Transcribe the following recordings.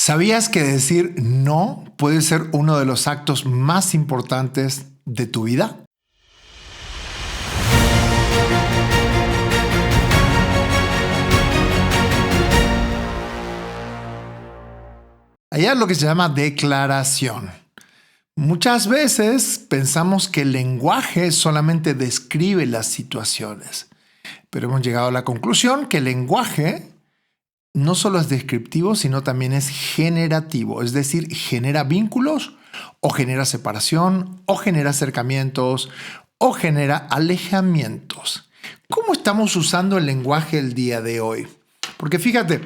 ¿Sabías que decir no puede ser uno de los actos más importantes de tu vida? Hay algo que se llama declaración. Muchas veces pensamos que el lenguaje solamente describe las situaciones, pero hemos llegado a la conclusión que el lenguaje no solo es descriptivo, sino también es generativo, es decir, genera vínculos o genera separación o genera acercamientos o genera alejamientos. ¿Cómo estamos usando el lenguaje el día de hoy? Porque fíjate,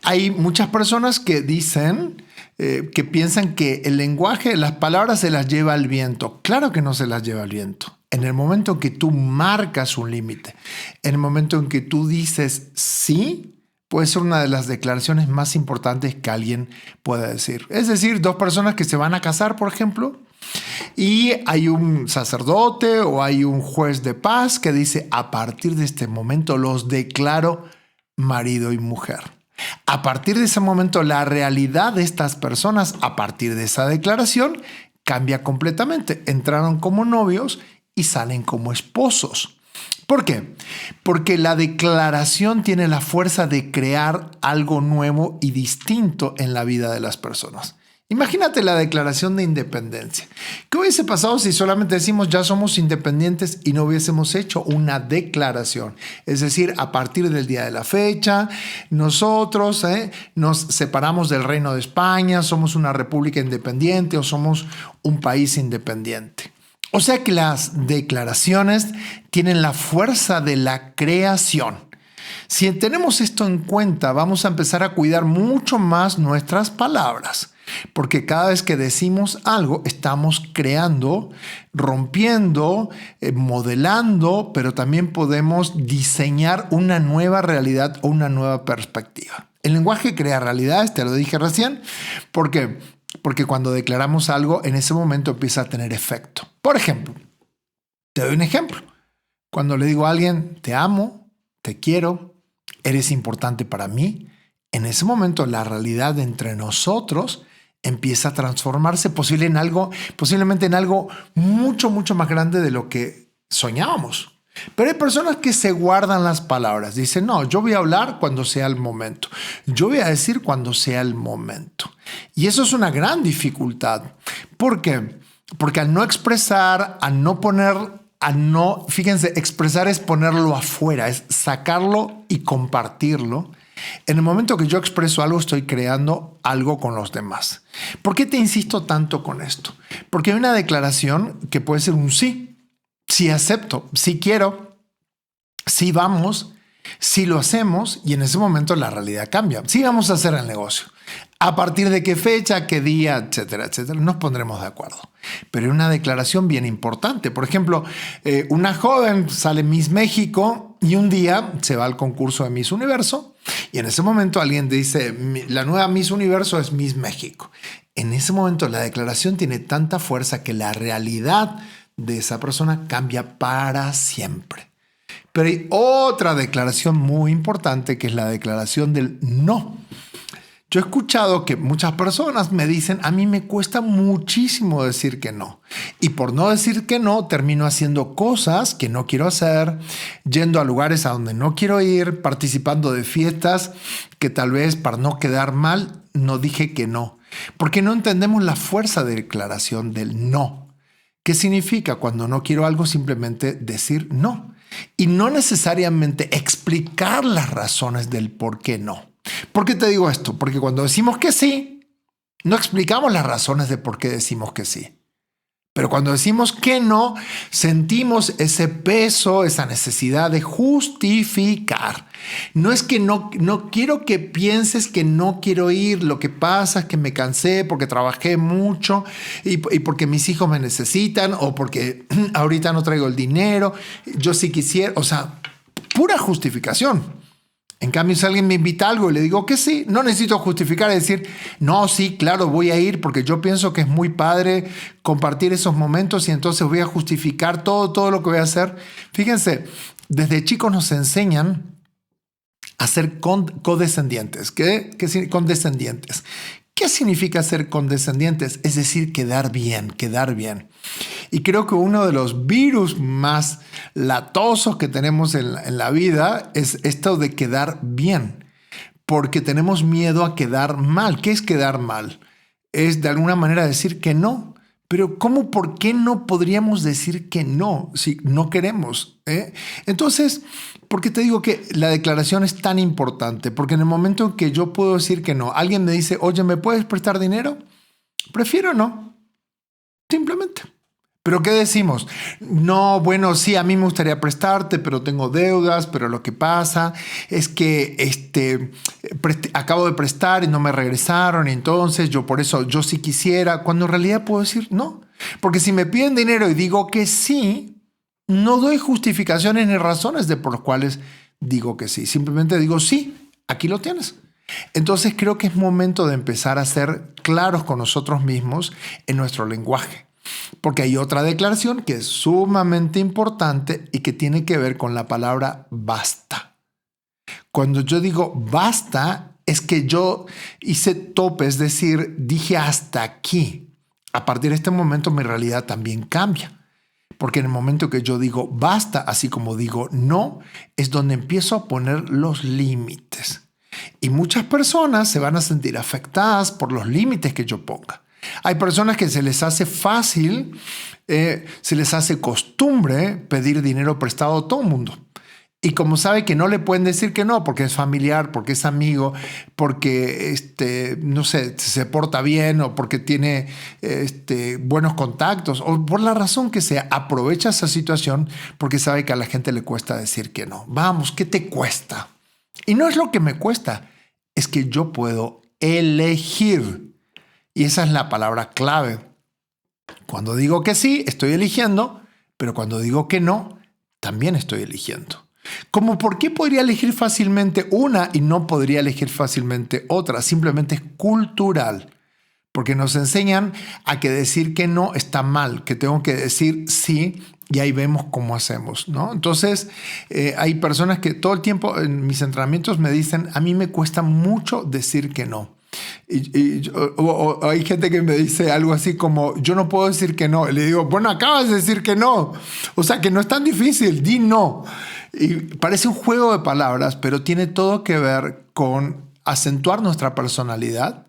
hay muchas personas que dicen que piensan que el lenguaje, las palabras se las lleva el viento. Claro que no se las lleva el viento. En el momento en que tú marcas un límite, en el momento en que tú dices sí, puede ser una de las declaraciones más importantes que alguien pueda decir. Es decir, dos personas que se van a casar, por ejemplo, y hay un sacerdote o hay un juez de paz que dice: a partir de este momento los declaro marido y mujer. A partir de ese momento, la realidad de estas personas, a partir de esa declaración, cambia completamente. Entraron como novios y salen como esposos. ¿Por qué? Porque la declaración tiene la fuerza de crear algo nuevo y distinto en la vida de las personas. Imagínate la declaración de independencia. ¿Qué hubiese pasado si solamente decimos ya somos independientes y no hubiésemos hecho una declaración? Es decir, a partir del día de la fecha, nosotros nos separamos del Reino de España, somos una república independiente o somos un país independiente. O sea que las declaraciones tienen la fuerza de la creación. Si tenemos esto en cuenta, vamos a empezar a cuidar mucho más nuestras palabras, porque cada vez que decimos algo, estamos creando, rompiendo, modelando, pero también podemos diseñar una nueva realidad o una nueva perspectiva. El lenguaje crea realidades, te lo dije recién, porque cuando declaramos algo, en ese momento empieza a tener efecto. Por ejemplo, te doy un ejemplo. Cuando le digo a alguien, te amo, te quiero, eres importante para mí, en ese momento la realidad entre nosotros empieza a transformarse posiblemente en algo mucho, mucho más grande de lo que soñábamos. Pero hay personas que se guardan las palabras. Dicen, no, yo voy a hablar cuando sea el momento. Yo voy a decir cuando sea el momento. Y eso es una gran dificultad. ¿Por qué? Porque al no expresar, fíjense, expresar es ponerlo afuera, es sacarlo y compartirlo. En el momento que yo expreso algo, estoy creando algo con los demás. ¿Por qué te insisto tanto con esto? Porque hay una declaración que puede ser un sí. Sí acepto, sí quiero, sí vamos, sí lo hacemos, y en ese momento la realidad cambia. Sí vamos a hacer el negocio. ¿A partir de qué fecha, qué día, etcétera, etcétera? Nos pondremos de acuerdo. Pero hay una declaración bien importante. Por ejemplo, una joven sale Miss México y un día se va al concurso de Miss Universo y en ese momento alguien dice, la nueva Miss Universo es Miss México. En ese momento la declaración tiene tanta fuerza que la realidad de esa persona cambia para siempre. Pero hay otra declaración muy importante que es la declaración del no. Yo he escuchado que muchas personas me dicen, a mí me cuesta muchísimo decir que no. Y por no decir que no, termino haciendo cosas que no quiero hacer, yendo a lugares a donde no quiero ir, participando de fiestas que tal vez para no quedar mal no dije que no. Porque no entendemos la fuerza de declaración del no. ¿Qué significa? Cuando no quiero algo, simplemente decir no. Y no necesariamente explicar las razones del por qué no. ¿Por qué te digo esto? Porque cuando decimos que sí, no explicamos las razones de por qué decimos que sí. Pero cuando decimos que no, sentimos ese peso, esa necesidad de justificar. No es que no quiero que pienses que no quiero ir. Lo que pasa es que me cansé porque trabajé mucho y porque mis hijos me necesitan o porque ahorita no traigo el dinero. Yo sí quisiera, o sea, pura justificación. En cambio, si alguien me invita a algo y le digo que sí, no necesito justificar y decir, no, sí, claro, voy a ir porque yo pienso que es muy padre compartir esos momentos y entonces voy a justificar todo lo que voy a hacer. Fíjense, desde chicos nos enseñan a ser condescendientes. ¿Qué condescendientes? ¿Qué significa ser condescendientes? Es decir, quedar bien, quedar bien. Y creo que uno de los virus más latosos que tenemos en la vida es esto de quedar bien, porque tenemos miedo a quedar mal. ¿Qué es quedar mal? Es de alguna manera decir que no. Pero ¿cómo, por qué no podríamos decir que no si no queremos? Entonces, ¿por qué te digo que la declaración es tan importante? Porque en el momento en que yo puedo decir que no, alguien me dice, oye, ¿me puedes prestar dinero? Prefiero no, simplemente. ¿Pero qué decimos? No, bueno, sí, a mí me gustaría prestarte, pero tengo deudas, pero lo que pasa es que acabo de prestar y no me regresaron, y entonces yo por eso, yo sí quisiera, cuando en realidad puedo decir no. Porque si me piden dinero y digo que sí, no doy justificaciones ni razones de por las cuales digo que sí. Simplemente digo sí, aquí lo tienes. Entonces creo que es momento de empezar a ser claros con nosotros mismos en nuestro lenguaje. Porque hay otra declaración que es sumamente importante y que tiene que ver con la palabra basta. Cuando yo digo basta, es que yo hice tope, es decir, dije hasta aquí. A partir de este momento mi realidad también cambia. Porque en el momento que yo digo basta, así como digo no, es donde empiezo a poner los límites. Y muchas personas se van a sentir afectadas por los límites que yo ponga. Hay personas que se les hace fácil, se les hace costumbre pedir dinero prestado a todo el mundo. Y como sabe que no le pueden decir que no, porque es familiar, porque es amigo, porque no sé, se porta bien o porque tiene buenos contactos o por la razón que sea, aprovecha esa situación porque sabe que a la gente le cuesta decir que no. Vamos, ¿qué te cuesta? Y no es lo que me cuesta, es que yo puedo elegir. Y esa es la palabra clave. Cuando digo que sí, estoy eligiendo, pero cuando digo que no, también estoy eligiendo. Como por qué podría elegir fácilmente una y no podría elegir fácilmente otra. Simplemente es cultural. Porque nos enseñan a que decir que no está mal, que tengo que decir sí y ahí vemos cómo hacemos, ¿no? Entonces, hay personas que todo el tiempo en mis entrenamientos me dicen, a mí me cuesta mucho decir que no. O hay gente que me dice algo así como, yo no puedo decir que no. Y le digo, bueno, acabas de decir que no. O sea, que no es tan difícil, di no. Y parece un juego de palabras, pero tiene todo que ver con acentuar nuestra personalidad.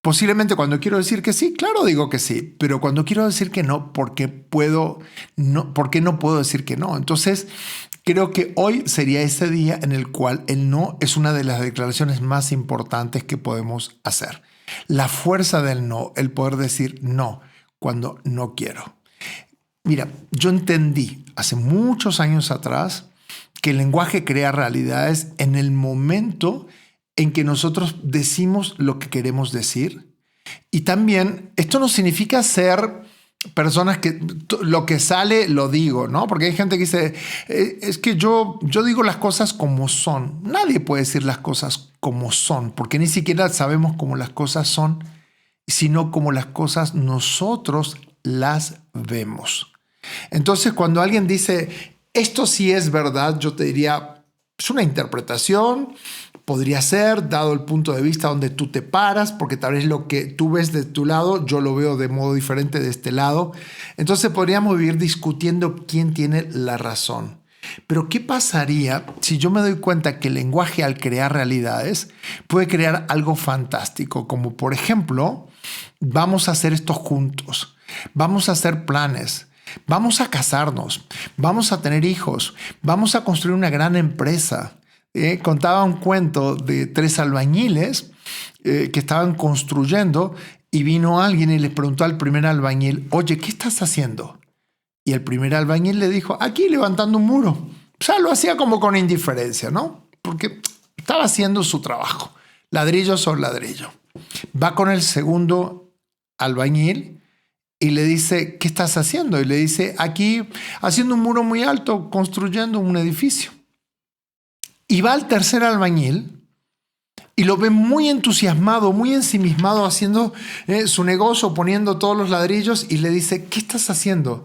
Posiblemente cuando quiero decir que sí, claro digo que sí, pero cuando quiero decir que no, ¿por qué no puedo decir que no? Entonces, creo que hoy sería ese día en el cual el no es una de las declaraciones más importantes que podemos hacer. La fuerza del no, el poder decir no cuando no quiero. Mira, yo entendí hace muchos años atrás que el lenguaje crea realidades en el momento en que nosotros decimos lo que queremos decir. Y también esto no significa ser personas que lo que sale lo digo, ¿no? Porque hay gente que dice, es que yo digo las cosas como son. Nadie puede decir las cosas como son, porque ni siquiera sabemos cómo las cosas son, sino como las cosas nosotros las vemos. Entonces, cuando alguien dice, esto sí es verdad, yo te diría, es una interpretación. Podría ser, dado el punto de vista donde tú te paras, porque tal vez lo que tú ves de tu lado, yo lo veo de modo diferente de este lado. Entonces podríamos vivir discutiendo quién tiene la razón. Pero ¿qué pasaría si yo me doy cuenta que el lenguaje al crear realidades puede crear algo fantástico? Como por ejemplo, vamos a hacer esto juntos, vamos a hacer planes. Vamos a casarnos, vamos a tener hijos, vamos a construir una gran empresa. Contaba un cuento de 3 albañiles que estaban construyendo y vino alguien y le preguntó al primer albañil, oye, ¿qué estás haciendo? Y el primer albañil le dijo, aquí levantando un muro. O sea, lo hacía como con indiferencia, ¿no? Porque estaba haciendo su trabajo, ladrillo sobre ladrillo. Va con el segundo albañil y le dice, ¿qué estás haciendo? Y le dice, aquí haciendo un muro muy alto, construyendo un edificio. Y va al tercer albañil y lo ve muy entusiasmado, muy ensimismado haciendo su negocio, poniendo todos los ladrillos y le dice, ¿qué estás haciendo?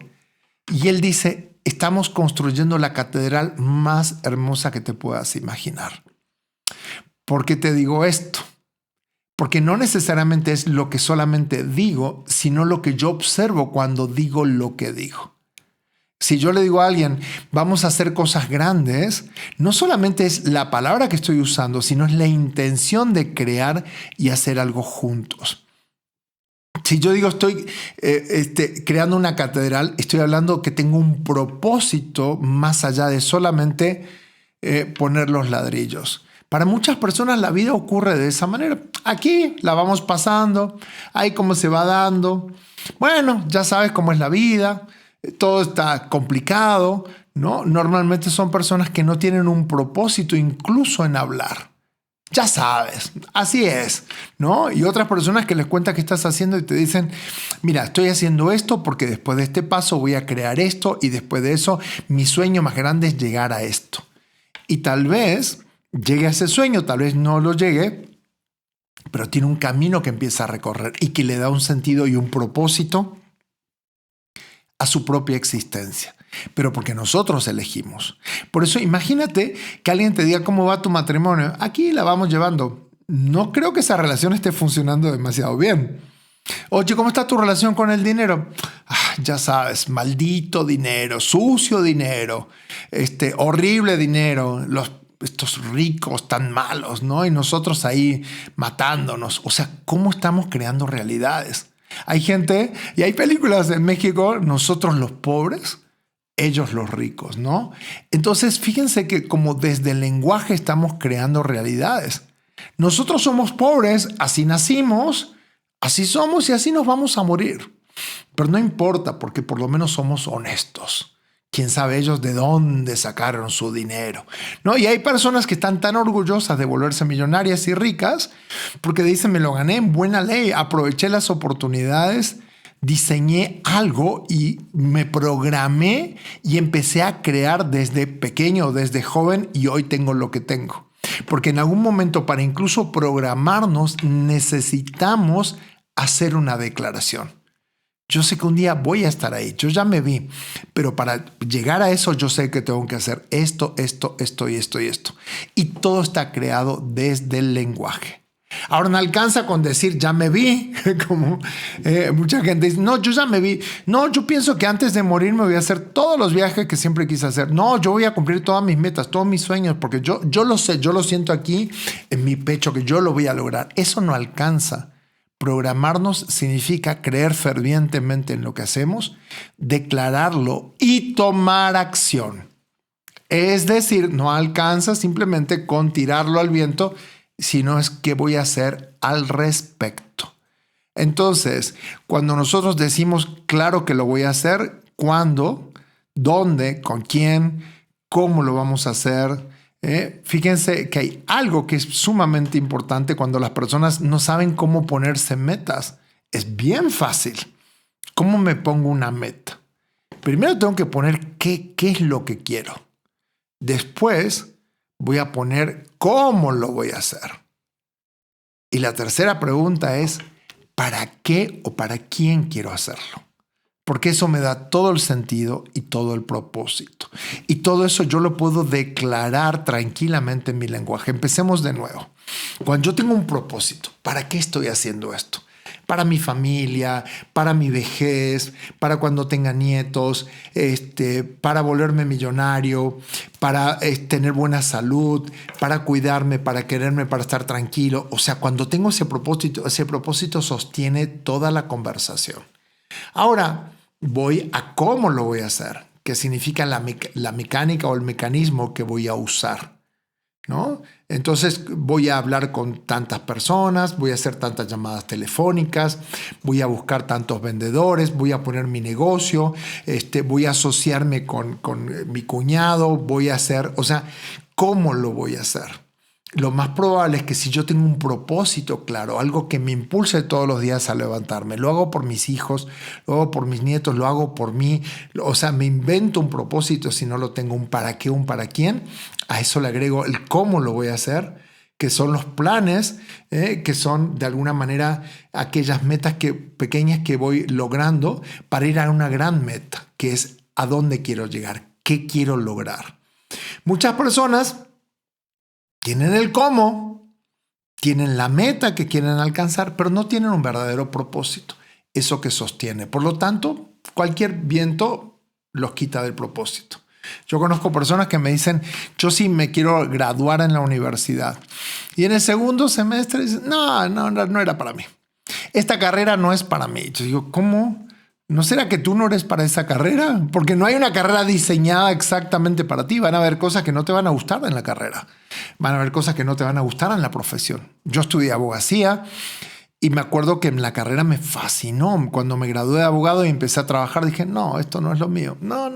Y él dice, estamos construyendo la catedral más hermosa que te puedas imaginar. ¿Por qué te digo esto? Porque no necesariamente es lo que solamente digo, sino lo que yo observo cuando digo lo que digo. Si yo le digo a alguien, vamos a hacer cosas grandes, no solamente es la palabra que estoy usando, sino es la intención de crear y hacer algo juntos. Si yo digo estoy creando una catedral, estoy hablando que tengo un propósito más allá de solamente poner los ladrillos. Para muchas personas la vida ocurre de esa manera. Aquí la vamos pasando, ahí cómo se va dando. Bueno, ya sabes cómo es la vida, todo está complicado, ¿no? Normalmente son personas que no tienen un propósito incluso en hablar. Ya sabes, así es, ¿no? Y otras personas que les cuentas qué estás haciendo y te dicen, mira, estoy haciendo esto porque después de este paso voy a crear esto y después de eso mi sueño más grande es llegar a esto. Y tal vez llegue a ese sueño, tal vez no lo llegue, pero tiene un camino que empieza a recorrer y que le da un sentido y un propósito a su propia existencia. Pero porque nosotros elegimos. Por eso imagínate que alguien te diga cómo va tu matrimonio. Aquí la vamos llevando. No creo que esa relación esté funcionando demasiado bien. Oye, ¿cómo está tu relación con el dinero? Ya sabes, maldito dinero, sucio dinero, horrible dinero, estos ricos tan malos, ¿no? Y nosotros ahí matándonos. O sea, ¿cómo estamos creando realidades? Hay gente y hay películas en México, nosotros los pobres, ellos los ricos, ¿no? Entonces, fíjense que como desde el lenguaje estamos creando realidades. Nosotros somos pobres, así nacimos, así somos y así nos vamos a morir. Pero no importa porque por lo menos somos honestos. Quién sabe ellos de dónde sacaron su dinero, ¿no? Y hay personas que están tan orgullosas de volverse millonarias y ricas porque dicen, me lo gané en buena ley, aproveché las oportunidades, diseñé algo y me programé y empecé a crear desde pequeño, desde joven y hoy tengo lo que tengo. Porque en algún momento para incluso programarnos necesitamos hacer una declaración. Yo sé que un día voy a estar ahí, yo ya me vi, pero para llegar a eso yo sé que tengo que hacer esto y esto. Y todo está creado desde el lenguaje. Ahora no alcanza con decir ya me vi, como mucha gente dice, no, yo ya me vi. No, yo pienso que antes de morir me voy a hacer todos los viajes que siempre quise hacer. No, yo voy a cumplir todas mis metas, todos mis sueños, porque yo lo sé, yo lo siento aquí en mi pecho que yo lo voy a lograr. Eso no alcanza. Programarnos significa creer fervientemente en lo que hacemos, declararlo y tomar acción. Es decir, no alcanza simplemente con tirarlo al viento, sino es qué voy a hacer al respecto. Entonces, cuando nosotros decimos claro que lo voy a hacer, ¿cuándo? ¿Dónde? ¿Con quién? ¿Cómo lo vamos a hacer? Fíjense que hay algo que es sumamente importante cuando las personas no saben cómo ponerse metas. Es bien fácil. ¿Cómo me pongo una meta? Primero tengo que poner qué es lo que quiero. Después voy a poner cómo lo voy a hacer. Y la tercera pregunta es, ¿para qué o para quién quiero hacerlo? Porque eso me da todo el sentido y todo el propósito. Y todo eso yo lo puedo declarar tranquilamente en mi lenguaje. Empecemos de nuevo. Cuando yo tengo un propósito, ¿para qué estoy haciendo esto? Para mi familia, para mi vejez, para cuando tenga nietos, para volverme millonario, para tener buena salud, para cuidarme, para quererme, para estar tranquilo. O sea, cuando tengo ese propósito sostiene toda la conversación. Ahora voy a cómo lo voy a hacer, que significa la mecánica o el mecanismo que voy a usar, ¿no? Entonces voy a hablar con tantas personas, voy a hacer tantas llamadas telefónicas, voy a buscar tantos vendedores, voy a poner mi negocio, voy a asociarme con mi cuñado, voy a hacer, o sea, ¿cómo lo voy a hacer? Lo más probable es que si yo tengo un propósito claro, algo que me impulse todos los días a levantarme, lo hago por mis hijos, lo hago por mis nietos, lo hago por mí, o sea, me invento un propósito si no lo tengo, un para qué, un para quién, a eso le agrego el cómo lo voy a hacer, que son los planes, que son de alguna manera aquellas metas pequeñas que voy logrando para ir a una gran meta, que es a dónde quiero llegar, qué quiero lograr. Muchas personas tienen el cómo, tienen la meta que quieren alcanzar, pero no tienen un verdadero propósito, eso que sostiene. Por lo tanto, cualquier viento los quita del propósito. Yo conozco personas que me dicen, yo sí me quiero graduar en la universidad. Y en el segundo semestre dicen, no era para mí. Esta carrera no es para mí. Yo digo, ¿cómo? ¿No será que tú no eres para esa carrera? Porque no hay una carrera diseñada exactamente para ti. Van a haber cosas que no te van a gustar en la carrera. Van a haber cosas que no te van a gustar en la profesión. Yo estudié abogacía y me acuerdo que en la carrera me fascinó. Cuando me gradué de abogado y empecé a trabajar, dije, no, esto no es lo mío. No.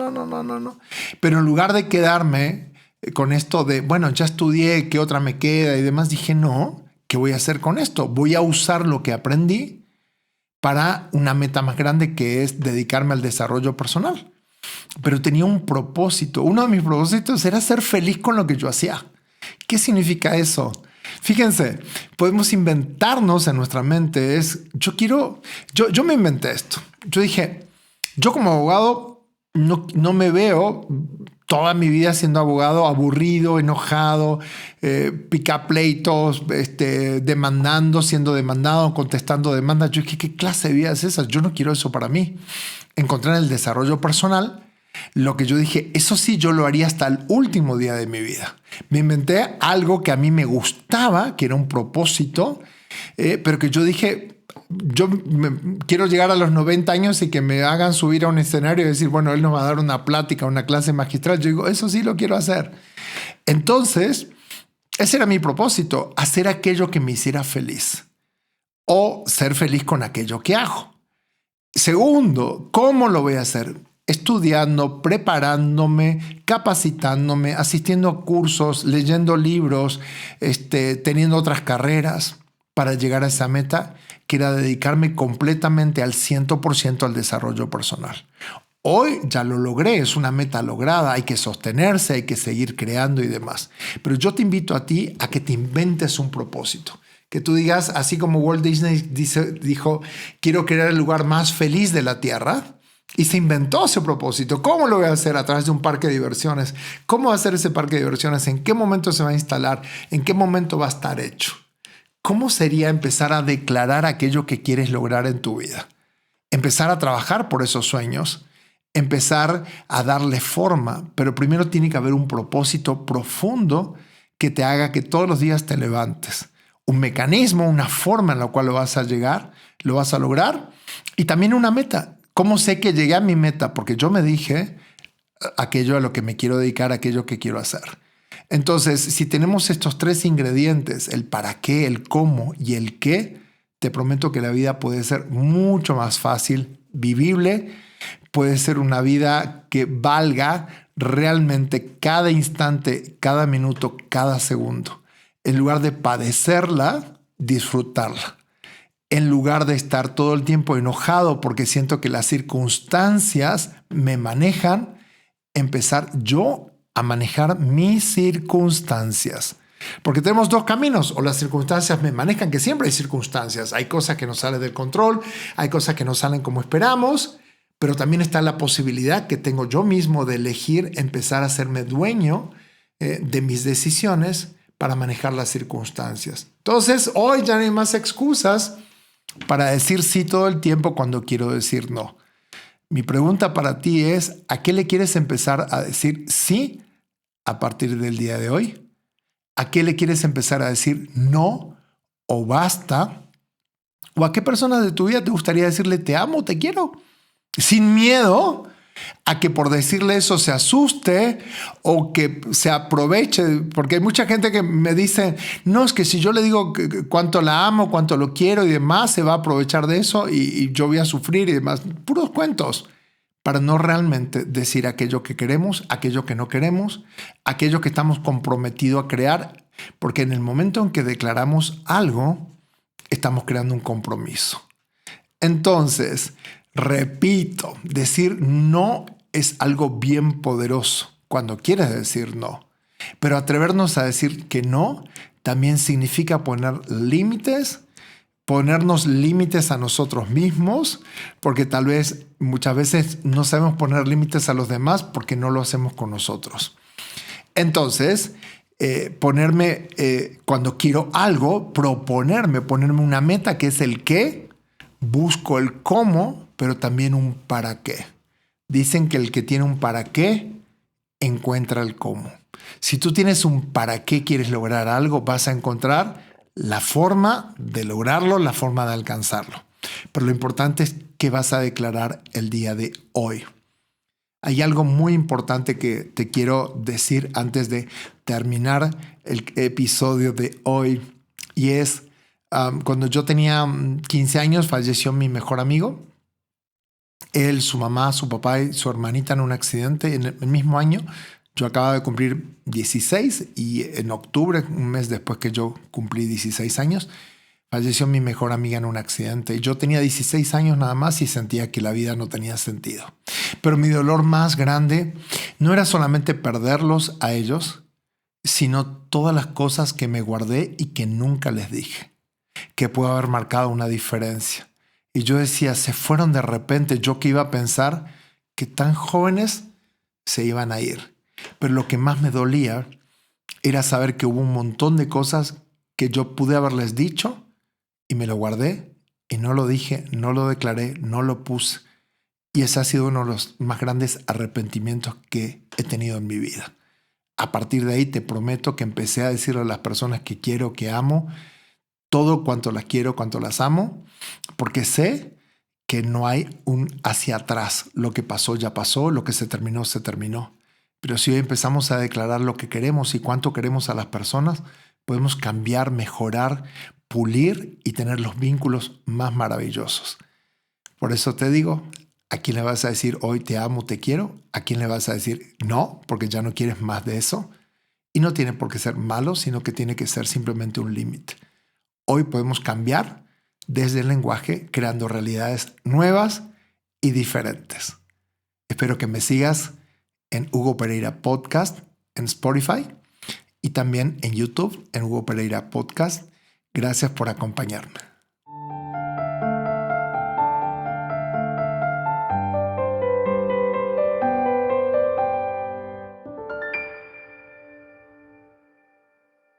Pero en lugar de quedarme con esto de, bueno, ya estudié, ¿qué otra me queda? Y demás, dije, no, ¿qué voy a hacer con esto? Voy a usar lo que aprendí para una meta más grande, que es dedicarme al desarrollo personal. Pero tenía un propósito. Uno de mis propósitos era ser feliz con lo que yo hacía. ¿Qué significa eso? Fíjense, podemos inventarnos en nuestra mente. Yo me inventé esto. Yo dije, yo como abogado no me veo toda mi vida siendo abogado aburrido, enojado, pica pleitos, siendo demandado, contestando demandas. Yo dije, ¿qué clase de vida es esa? Yo no quiero eso para mí. Encontré en el desarrollo personal lo que yo dije, eso sí, yo lo haría hasta el último día de mi vida. Me inventé algo que a mí me gustaba, que era un propósito, pero que yo dije, quiero llegar a los 90 años y que me hagan subir a un escenario y decir, bueno, él nos va a dar una plática, una clase magistral. Yo digo, eso sí lo quiero hacer. Entonces, ese era mi propósito, hacer aquello que me hiciera feliz o ser feliz con aquello que hago. Segundo, ¿cómo lo voy a hacer? Estudiando, preparándome, capacitándome, asistiendo a cursos, leyendo libros, teniendo otras carreras para llegar a esa meta, que era dedicarme completamente al 100% al desarrollo personal. Hoy ya lo logré, es una meta lograda, hay que sostenerse, hay que seguir creando y demás. Pero yo te invito a ti a que te inventes un propósito. Que tú digas, así como Walt Disney dijo, quiero crear el lugar más feliz de la Tierra, y se inventó ese propósito. ¿Cómo lo voy a hacer? A través de un parque de diversiones. ¿Cómo va a ser ese parque de diversiones? ¿En qué momento se va a instalar? ¿En qué momento va a estar hecho? ¿Cómo sería empezar a declarar aquello que quieres lograr en tu vida? Empezar a trabajar por esos sueños, empezar a darle forma, pero primero tiene que haber un propósito profundo que te haga que todos los días te levantes. Un mecanismo, una forma en la cual lo vas a llegar, lo vas a lograr, y también una meta. ¿Cómo sé que llegué a mi meta? Porque yo me dije aquello a lo que me quiero dedicar, aquello que quiero hacer. Entonces, si tenemos estos tres ingredientes, el para qué, el cómo y el qué, te prometo que la vida puede ser mucho más fácil, vivible, puede ser una vida que valga realmente cada instante, cada minuto, cada segundo. En lugar de padecerla, disfrutarla. En lugar de estar todo el tiempo enojado porque siento que las circunstancias me manejan, empezar yo a manejar mis circunstancias. Porque tenemos dos caminos, o las circunstancias me manejan, que siempre hay circunstancias. Hay cosas que nos salen del control, hay cosas que no salen como esperamos, pero también está la posibilidad que tengo yo mismo de elegir empezar a hacerme dueño de mis decisiones para manejar las circunstancias. Entonces, hoy ya no hay más excusas para decir sí todo el tiempo cuando quiero decir no. Mi pregunta para ti es, ¿a qué le quieres empezar a decir sí a partir del día de hoy? ¿A qué le quieres empezar a decir no o basta? ¿O a qué personas de tu vida te gustaría decirle te amo, te quiero? Sin miedo a que por decirle eso se asuste o que se aproveche, porque hay mucha gente que me dice, no, es que si yo le digo cuánto la amo, cuánto lo quiero y demás, se va a aprovechar de eso y yo voy a sufrir y demás. Puros cuentos, para no realmente decir aquello que queremos, aquello que no queremos, aquello que estamos comprometidos a crear, porque en el momento en que declaramos algo, estamos creando un compromiso. Entonces, repito, decir no es algo bien poderoso cuando quieres decir no. Pero atrevernos a decir que no también significa poner límites, ponernos límites a nosotros mismos, porque tal vez muchas veces no sabemos poner límites a los demás porque no lo hacemos con nosotros. Entonces, Cuando quiero algo, ponerme una meta que es el qué, busco el cómo, pero también un para qué. Dicen que el que tiene un para qué encuentra el cómo. Si tú tienes un para qué quieres lograr algo, vas a encontrar la forma de lograrlo, la forma de alcanzarlo. Pero lo importante es qué vas a declarar el día de hoy. Hay algo muy importante que te quiero decir antes de terminar el episodio de hoy, y es cuando yo tenía 15 años falleció mi mejor amigo. Él, su mamá, su papá y su hermanita en un accidente en el mismo año. Yo acababa de cumplir 16 y en octubre, un mes después que yo cumplí 16 años, falleció mi mejor amiga en un accidente. Yo tenía 16 años nada más y sentía que la vida no tenía sentido. Pero mi dolor más grande no era solamente perderlos a ellos, sino todas las cosas que me guardé y que nunca les dije, que pudo haber marcado una diferencia. Y yo decía, se fueron de repente. Yo que iba a pensar que tan jóvenes se iban a ir. Pero lo que más me dolía era saber que hubo un montón de cosas que yo pude haberles dicho y me lo guardé y no lo dije, no lo declaré, no lo puse. Y ese ha sido uno de los más grandes arrepentimientos que he tenido en mi vida. A partir de ahí te prometo que empecé a decirle a las personas que quiero, que amo, todo cuanto las quiero, cuanto las amo, porque sé que no hay un hacia atrás. Lo que pasó ya pasó, lo que se terminó, se terminó. Pero si hoy empezamos a declarar lo que queremos y cuánto queremos a las personas, podemos cambiar, mejorar, pulir y tener los vínculos más maravillosos. Por eso te digo, ¿a quién le vas a decir hoy te amo, te quiero? ¿A quién le vas a decir no, porque ya no quieres más de eso? Y no tiene por qué ser malo, sino que tiene que ser simplemente un límite. Hoy podemos cambiar desde el lenguaje, creando realidades nuevas y diferentes. Espero que me sigas en Hugo Pereira Podcast en Spotify y también en YouTube en Hugo Pereira Podcast. Gracias por acompañarme.